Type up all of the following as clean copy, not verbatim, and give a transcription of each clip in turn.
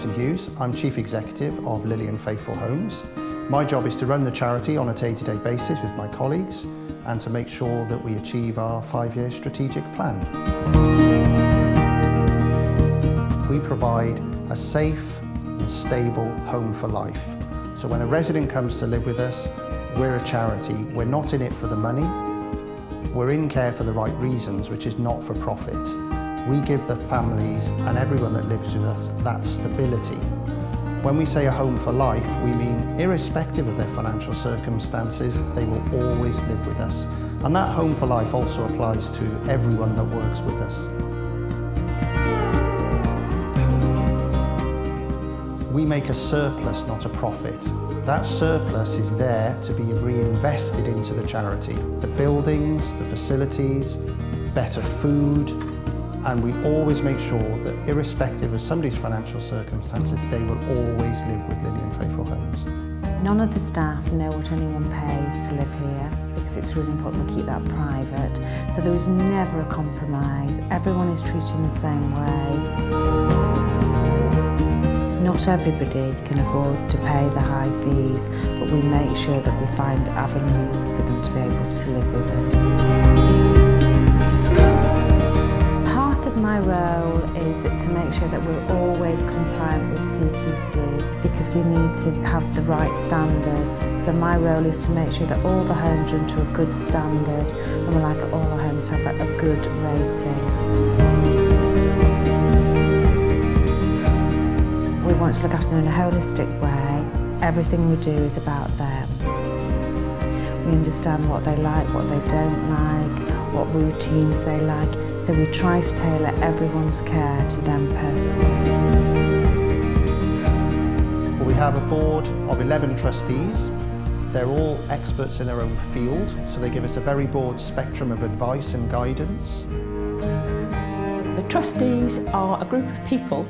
Martin Hughes. I'm Chief Executive of Lily and Faithful Homes. My job is to run the charity on a day-to-day basis with my colleagues and to make sure that we achieve our 5-year strategic plan. We provide a safe and stable home for life. So when a resident comes to live with us, we're a charity. We're not in it for the money. We're in care for the right reasons, which is not for profit. We give the families and everyone that lives with us that stability. When we say a home for life, we mean irrespective of their financial circumstances, they will always live with us. And that home for life also applies to everyone that works with us. We make a surplus, not a profit. That surplus is there to be reinvested into the charity. The buildings, the facilities, better food, and we always make sure that irrespective of somebody's financial circumstances, they will always live with Lily and Faithful Homes. None of the staff know what anyone pays to live here because it's really important we keep that private. So there is never a compromise. Everyone is treated in the same way. Not everybody can afford to pay the high fees, but we make sure that we find avenues for them to be able to live with us. Part of my role is to make sure that we're always compliant with CQC because we need to have the right standards. So my role is to make sure that all the homes run to a good standard and we like all our homes to have a good rating. We want to look after them in a holistic way. Everything we do is about them. We understand what they like, what they don't like, what routines they like, so we try to tailor everyone's care to them personally. Well, we have a board of 11 trustees. They're all experts in their own field, so they give us a very broad spectrum of advice and guidance. The trustees are a group of people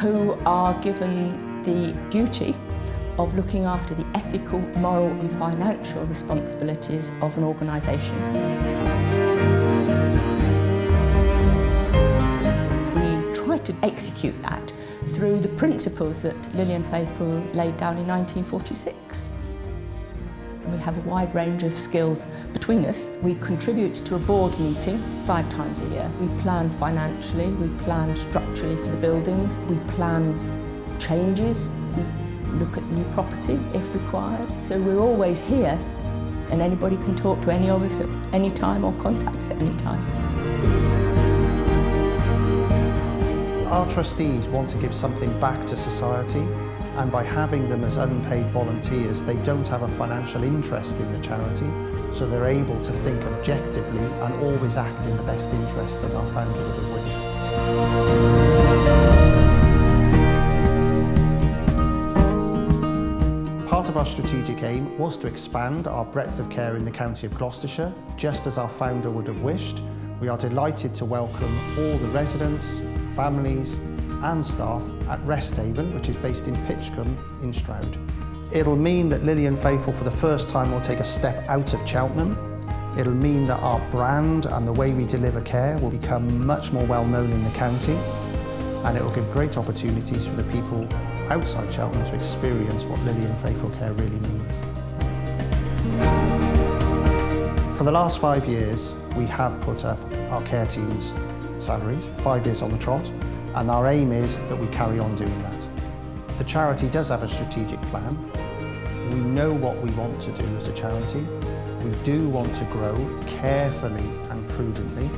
who are given the duty of looking after the ethical, moral and financial responsibilities of an organisation. We try to execute that through the principles that Lily and Faithful laid down in 1946. We have a wide range of skills between us. We contribute to a board meeting 5 times a year. We plan financially, we plan structurally for the buildings, we plan changes, we look at new property if required. So we're always here and anybody can talk to any of us at any time or contact us at any time. Our trustees want to give something back to society, and by having them as unpaid volunteers, they don't have a financial interest in the charity, so they're able to think objectively and always act in the best interests as our founder would have wished. Part of our strategic aim was to expand our breadth of care in the county of Gloucestershire, just as our founder would have wished. We are delighted to welcome all the residents, families and staff at Resthaven, which is based in Pitchcombe in Stroud. It'll mean that Lily and Faithful for the first time will take a step out of Cheltenham. It'll mean that our brand and the way we deliver care will become much more well known in the county, and it will give great opportunities for the people outside Cheltenham to experience what Lily and Faithful care really means. For the last 5 years, we have put up our care team's salaries, 5 years on the trot, and our aim is that we carry on doing that. The charity does have a strategic plan. We know what we want to do as a charity. We do want to grow carefully and prudently.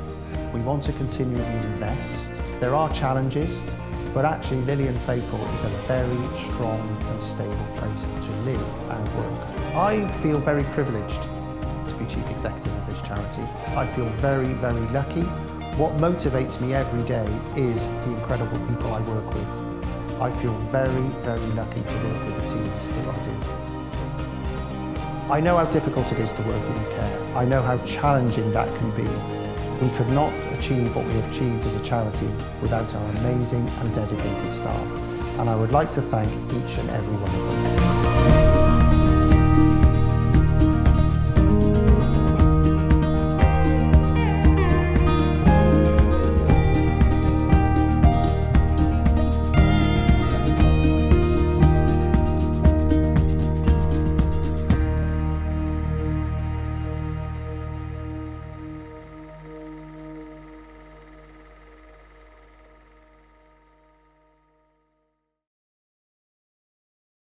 We want to continually invest. There are challenges, but actually Lily and Faithful is a very strong and stable place to live and work. I feel very privileged to be Chief Executive of this charity. I feel very, very lucky. What motivates me every day is the incredible people I work with. I feel very, very lucky to work with the teams that I do. I know how difficult it is to work in care. I know how challenging that can be. We could not achieve what we have achieved as a charity without our amazing and dedicated staff. And I would like to thank each and every one of them.